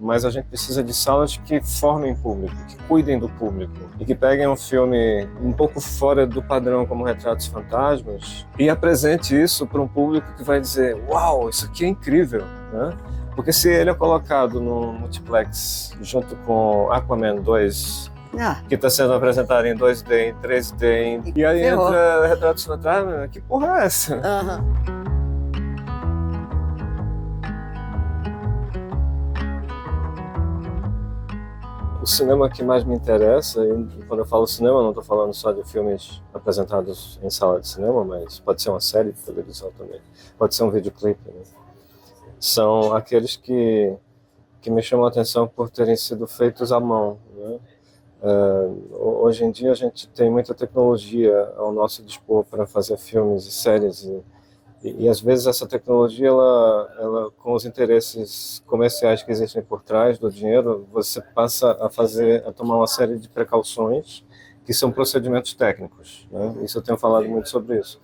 mas a gente precisa de salas que formem público, que cuidem do público e que peguem um filme um pouco fora do padrão como Retratos Fantasmas e apresente isso para um público que vai dizer: uau, isso aqui é incrível, né? Porque se ele é colocado no multiplex junto com Aquaman 2, que está sendo apresentado em 2D, em 3D, e aí entra Retratos Fantasmas, que porra é essa? O cinema que mais me interessa, e quando eu falo cinema, eu não estou falando só de filmes apresentados em sala de cinema, mas pode ser uma série de televisão também, pode ser um videoclipe, né? São aqueles que me chamam a atenção por terem sido feitos à mão, né? Hoje em dia a gente tem muita tecnologia ao nosso dispor para fazer filmes e séries e às vezes essa tecnologia, ela com os interesses comerciais que existem por trás do dinheiro, você passa a tomar uma série de precauções que são procedimentos técnicos, né? Isso eu tenho falado muito sobre isso.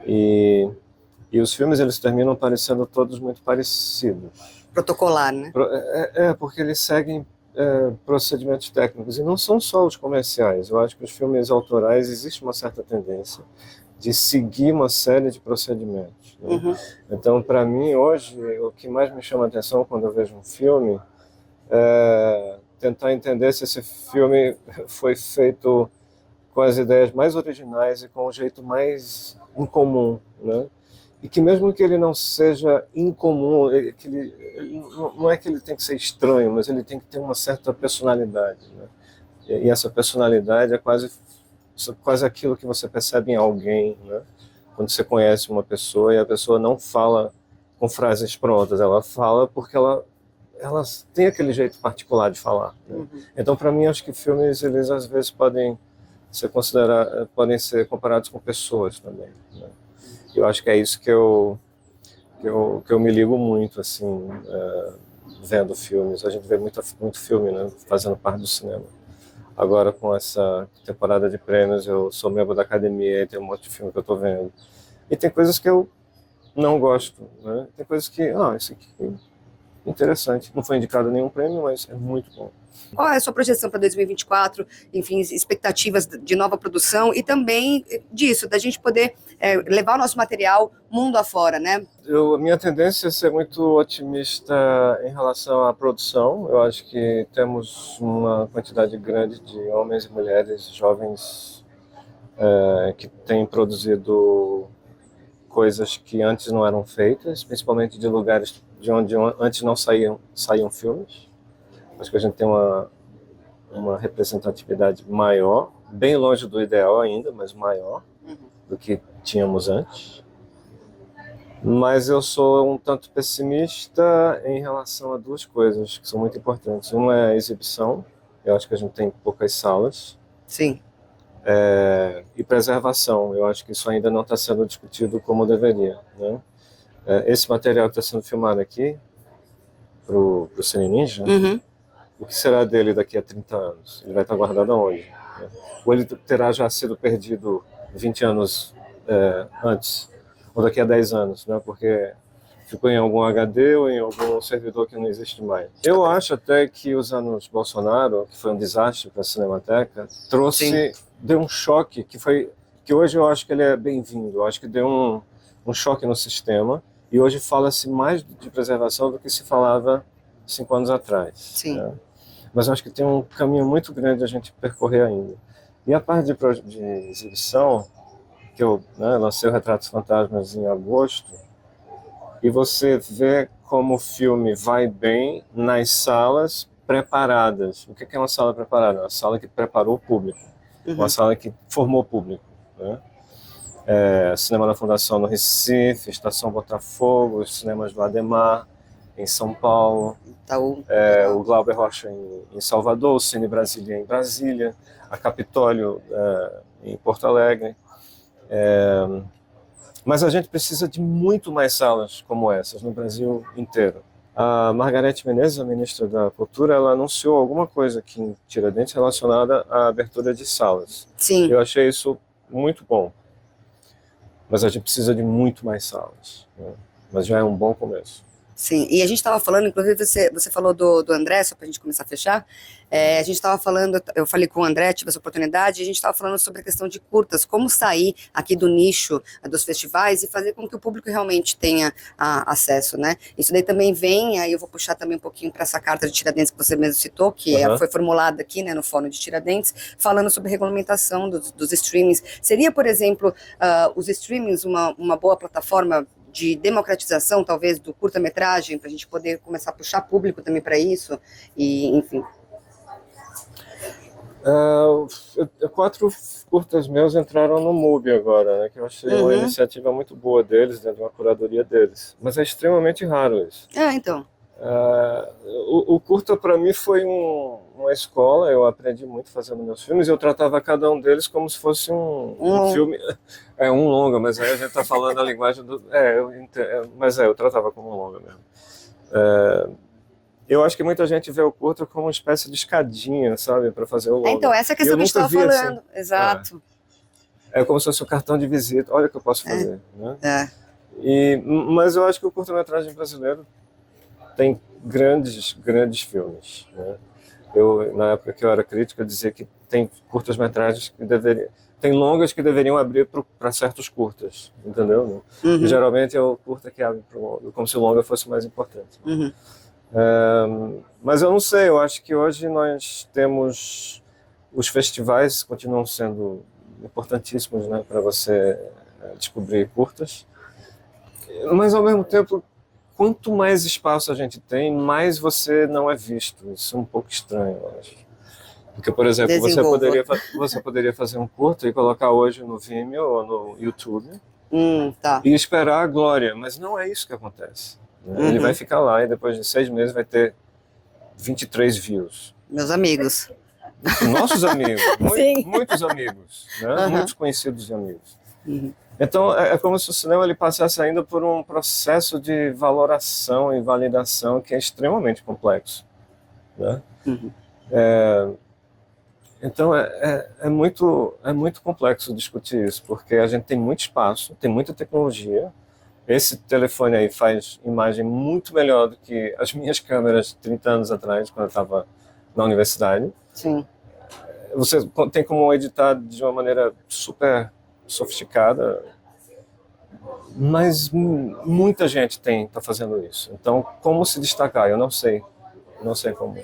E os filmes, eles terminam parecendo todos muito parecidos. Protocolar, né? Porque eles seguem procedimentos técnicos, e não são só os comerciais. Eu acho que os filmes autorais existe uma certa tendência de seguir uma série de procedimentos, né? Então, para mim, hoje, o que mais me chama a atenção quando eu vejo um filme é tentar entender se esse filme foi feito com as ideias mais originais e com o jeito mais incomum, né? E que mesmo que ele não seja incomum, não é que ele tem que ser estranho, mas ele tem que ter uma certa personalidade, né? E essa personalidade é quase aquilo que você percebe em alguém, né? Quando você conhece uma pessoa e a pessoa não fala com frases prontas, ela fala porque ela tem aquele jeito particular de falar, né? Então, para mim, acho que filmes, eles às vezes podem ser comparados com pessoas também, né? Eu acho que é isso que eu me ligo muito, assim, vendo filmes. A gente vê muito filme, né, fazendo parte do cinema. Agora, com essa temporada de prêmios, eu sou membro da academia e tem um monte de filme que eu estou vendo. E tem coisas que eu não gosto, né? Tem coisas que, isso aqui é interessante. Não foi indicado a nenhum prêmio, mas é muito bom. Qual é a sua projeção para 2024? Enfim, expectativas de nova produção e também disso, da gente poder levar o nosso material mundo afora, né? A minha tendência é ser muito otimista em relação à produção. Eu acho que temos uma quantidade grande de homens e mulheres jovens que têm produzido coisas que antes não eram feitas, principalmente de lugares de onde antes não saíam filmes. Acho que a gente tem uma representatividade maior, bem longe do ideal ainda, mas maior do que tínhamos antes. Mas eu sou um tanto pessimista em relação a duas coisas que são muito importantes. Uma é a exibição, eu acho que a gente tem poucas salas. Sim. E preservação, eu acho que isso ainda não está sendo discutido como deveria, né? Esse material que está sendo filmado aqui, para o Cine Ninja, o que será dele daqui a 30 anos? Ele vai estar guardado aonde, né? Ou ele terá já sido perdido 20 anos antes, ou daqui a 10 anos, né? Porque ficou em algum HD ou em algum servidor que não existe mais. Eu acho até que os anos Bolsonaro, que foi um desastre para a Cinemateca, deu um choque que hoje eu acho que ele é bem-vindo. Eu acho que deu um choque no sistema, e hoje fala-se mais de preservação do que se falava 5 anos atrás. Sim. Né? Mas eu acho que tem um caminho muito grande a gente percorrer ainda. E a parte de exibição, que eu lancei o Retratos Fantasmas em agosto, e você vê como o filme vai bem nas salas preparadas. O que é uma sala preparada? Uma sala que preparou o público, uma sala que formou o público, né? Cinema da Fundação no Recife, Estação Botafogo, os cinemas do Ademar, em São Paulo, o Glauber Rocha em Salvador, o Cine Brasília em Brasília, a Capitólio em Porto Alegre. Mas a gente precisa de muito mais salas como essas no Brasil inteiro. A Margarete Menezes, a ministra da Cultura, ela anunciou alguma coisa aqui em Tiradentes relacionada à abertura de salas. Sim. Eu achei isso muito bom. Mas a gente precisa de muito mais salas, né? Mas já é um bom começo. Sim, e a gente estava falando, inclusive você falou do André, só para a gente começar a fechar, a gente estava falando, eu falei com o André, tive essa oportunidade, e a gente estava falando sobre a questão de curtas, como sair aqui do nicho dos festivais e fazer com que o público realmente tenha acesso, né? Isso daí também vem, aí eu vou puxar também um pouquinho para essa carta de Tiradentes que você mesmo citou, que foi formulada aqui, né, no Fórum de Tiradentes, falando sobre regulamentação dos streamings. Seria, por exemplo, os streamings uma boa plataforma de democratização, talvez, do curta-metragem, para a gente poder começar a puxar público também para isso, e enfim. 4 curtas meus entraram no MUBI agora, né, que eu achei uma iniciativa muito boa deles, dentro de uma curadoria deles. Mas é extremamente raro isso. Então. O curta para mim foi uma escola, eu aprendi muito fazendo meus filmes, eu tratava cada um deles como se fosse um filme, um longa, mas aí a gente está falando a linguagem do... eu tratava como um longa mesmo. Eu acho que muita gente vê o curta como uma espécie de escadinha, sabe, para fazer o longa. Então, essa é a questão que a gente estava falando, assim. Exato. É como se fosse um cartão de visita, olha o que eu posso fazer, né? Mas eu acho que o curta-metragem brasileiro tem grandes filmes, né? Na época que eu era crítico, eu dizia que tem curtas-metragens que tem longas que deveriam abrir para certos curtas, entendeu? E geralmente é o curta que abre para o longa, como se o longa fosse mais importante. Mas eu não sei, eu acho que hoje nós temos... Os festivais continuam sendo importantíssimos, né, para você descobrir curtas, mas ao mesmo tempo, quanto mais espaço a gente tem, mais você não é visto. Isso é um pouco estranho, eu acho. Porque, por exemplo, você poderia fazer um curta e colocar hoje no Vimeo ou no YouTube e esperar a glória, mas não é isso que acontece. Né? Ele vai ficar lá e depois de 6 meses vai ter 23 views. Meus amigos. Nossos amigos, muitos amigos, né? Muitos conhecidos e amigos. Então, é como se o cinema ele passasse ainda por um processo de valoração e validação que é extremamente complexo. Né? Então, é muito complexo discutir isso, porque a gente tem muito espaço, tem muita tecnologia. Esse telefone aí faz imagem muito melhor do que as minhas câmeras 30 anos atrás, quando eu estava na universidade. Sim. Você tem como editar de uma maneira super sofisticada, mas muita gente está fazendo isso. Então, como se destacar? Eu não sei como.